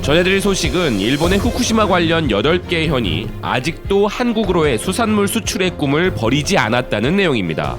전해드릴 소식은 일본의 후쿠시마 관련 8개 현이 아직도 한국으로의 수산물 수출의 꿈을 버리지 않았다는 내용입니다.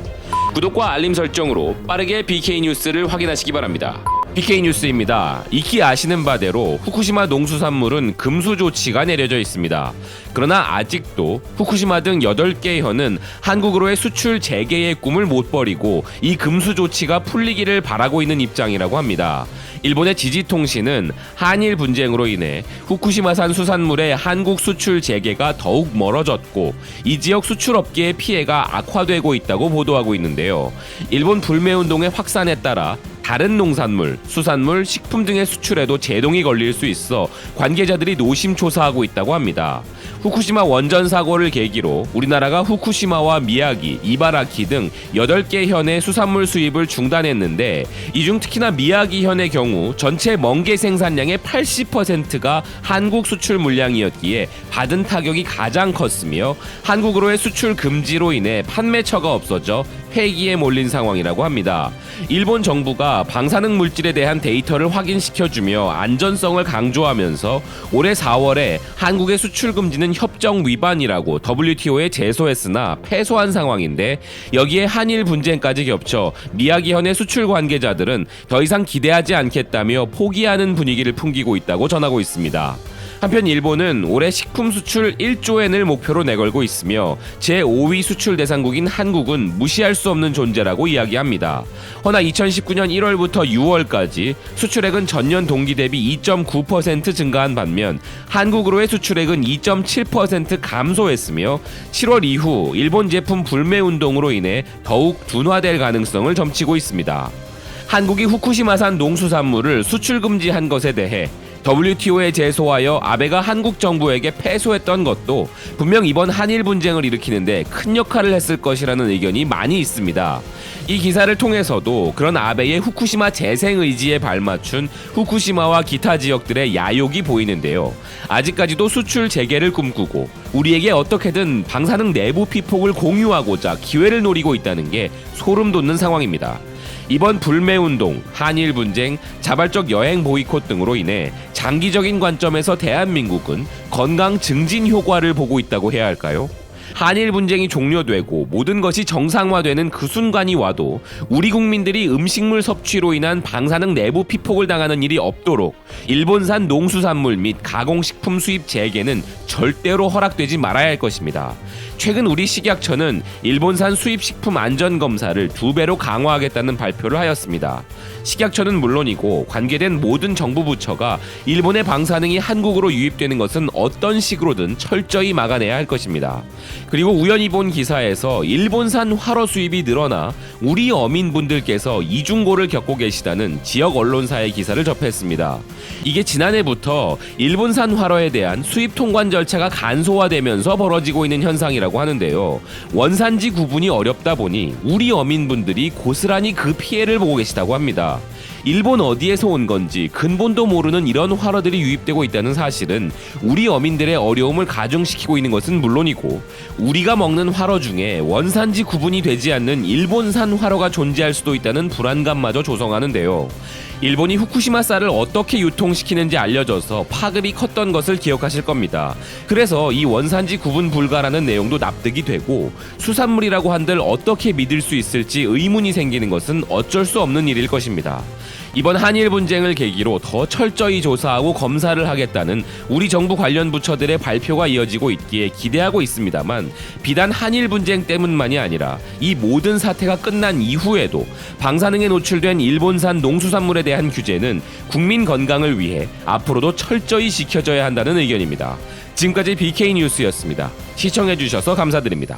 구독과 알림 설정으로 빠르게 BK 뉴스를 확인하시기 바랍니다. BK 뉴스입니다. 익히 아시는 바대로 후쿠시마 농수산물은 금수 조치가 내려져 있습니다. 그러나 아직도 후쿠시마 등 8개 현은 한국으로의 수출 재개의 꿈을 못 버리고 이 금수 조치가 풀리기를 바라고 있는 입장이라고 합니다. 일본의 지지통신은 한일 분쟁으로 인해 후쿠시마산 수산물의 한국 수출 재개가 더욱 멀어졌고 이 지역 수출업계의 피해가 악화되고 있다고 보도하고 있는데요. 일본 불매운동의 확산에 따라 다른 농산물, 수산물, 식품 등의 수출에도 제동이 걸릴 수 있어 관계자들이 노심초사하고 있다고 합니다. 후쿠시마 원전 사고를 계기로 우리나라가 후쿠시마와 미야기, 이바라키 등 8개 현의 수산물 수입을 중단했는데 이 중 특히나 미야기 현의 경우 전체 멍게 생산량의 80%가 한국 수출 물량이었기에 받은 타격이 가장 컸으며 한국으로의 수출 금지로 인해 판매처가 없어져 폐기에 몰린 상황이라고 합니다. 일본 정부가 방사능 물질에 대한 데이터를 확인시켜주며 안전성을 강조하면서 올해 4월에 한국의 수출 금지는 협정 위반이라고 WTO에 제소했으나 패소한 상황인데 여기에 한일 분쟁까지 겹쳐 미야기현의 수출 관계자들은 더 이상 기대하지 않겠다며 포기하는 분위기를 풍기고 있다고 전하고 있습니다. 한편 일본은 올해 식품 수출 1조 엔을 목표로 내걸고 있으며 제5위 수출 대상국인 한국은 무시할 수 없는 존재라고 이야기합니다. 허나 2019년 1월부터 6월까지 수출액은 전년 동기 대비 2.9% 증가한 반면 한국으로의 수출액은 2.7% 감소했으며 7월 이후 일본 제품 불매 운동으로 인해 더욱 둔화될 가능성을 점치고 있습니다. 한국이 후쿠시마산 농수산물을 수출 금지한 것에 대해 WTO에 제소하여 아베가 한국 정부에게 패소했던 것도 분명 이번 한일 분쟁을 일으키는데 큰 역할을 했을 것이라는 의견이 많이 있습니다. 이 기사를 통해서도 그런 아베의 후쿠시마 재생 의지에 발맞춘 후쿠시마와 기타 지역들의 야욕이 보이는데요. 아직까지도 수출 재개를 꿈꾸고 우리에게 어떻게든 방사능 내부 피폭을 공유하고자 기회를 노리고 있다는 게 소름 돋는 상황입니다. 이번 불매운동, 한일 분쟁, 자발적 여행 보이콧 등으로 인해 장기적인 관점에서 대한민국은 건강 증진 효과를 보고 있다고 해야 할까요? 한일 분쟁이 종료되고 모든 것이 정상화되는 그 순간이 와도 우리 국민들이 음식물 섭취로 인한 방사능 내부 피폭을 당하는 일이 없도록 일본산 농수산물 및 가공식품 수입 재개는 절대로 허락되지 말아야 할 것입니다. 최근 우리 식약처는 일본산 수입식품 안전검사를 2배로 강화하겠다는 발표를 하였습니다. 식약처는 물론이고 관계된 모든 정부 부처가 일본의 방사능이 한국으로 유입되는 것은 어떤 식으로든 철저히 막아내야 할 것입니다. 그리고 우연히 본 기사에서 일본산 활어 수입이 늘어나 우리 어민분들께서 이중고를 겪고 계시다는 지역 언론사의 기사를 접했습니다. 이게 지난해부터 일본산 활어에 대한 수입 통관 절차가 간소화되면서 벌어지고 있는 현상이라고 하는데요. 원산지 구분이 어렵다 보니 우리 어민분들이 고스란히 그 피해를 보고 계시다고 합니다. 일본 어디에서 온 건지 근본도 모르는 이런 활어들이 유입되고 있다는 사실은 우리 어민들의 어려움을 가중시키고 있는 것은 물론이고 우리가 먹는 활어 중에 원산지 구분이 되지 않는 일본산 활어가 존재할 수도 있다는 불안감마저 조성하는데요. 일본이 후쿠시마 쌀을 어떻게 유통시키는지 알려져서 파급이 컸던 것을 기억하실 겁니다. 그래서 이 원산지 구분 불가라는 내용도 납득이 되고 수산물이라고 한들 어떻게 믿을 수 있을지 의문이 생기는 것은 어쩔 수 없는 일일 것입니다. 이번 한일 분쟁을 계기로 더 철저히 조사하고 검사를 하겠다는 우리 정부 관련 부처들의 발표가 이어지고 있기에 기대하고 있습니다만 비단 한일 분쟁 때문만이 아니라 이 모든 사태가 끝난 이후에도 방사능에 노출된 일본산 농수산물에 대한 규제는 국민 건강을 위해 앞으로도 철저히 지켜져야 한다는 의견입니다. 지금까지 BK 뉴스였습니다. 시청해주셔서 감사드립니다.